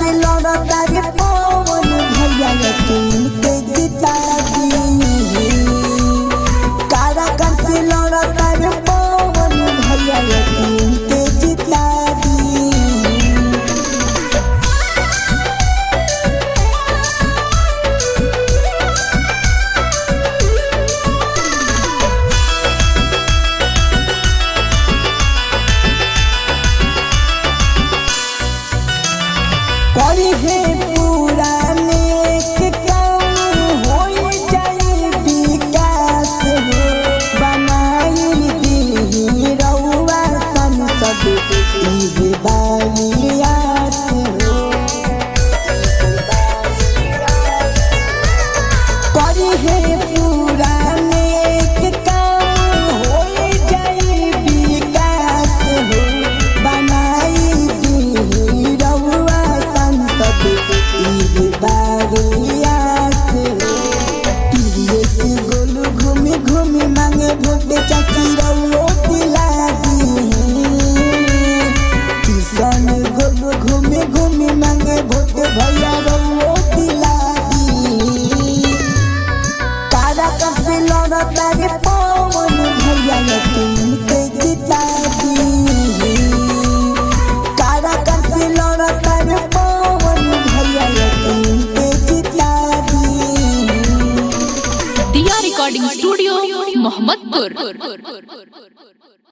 से लड़ता रे पवन भैया यकीन के जिता दी। कारागार से लड़ता रे पवन भैया यकीन के जिता दी। है पुराने के काम हो जाए विकास हो बनाई दी रउआ संसद इहे बारियास हो। करी है पुराने के काम हो जाए विकास हो बनाई दी रउआ संसद घूमी घूमी मांगे भोट चाची रउआ दिला दी। किसान गोलू घूमी घूमी मांगे भोट भैया रउआ दिला दी। कारागार से लड़ता रे पवन भैया यकीन के जिता दी। कारागार से लड़ता रे पवन भैया यकीन के जिता दी। दिया रिकॉर्डिंग स्टूडियो मोहम्मदपुर।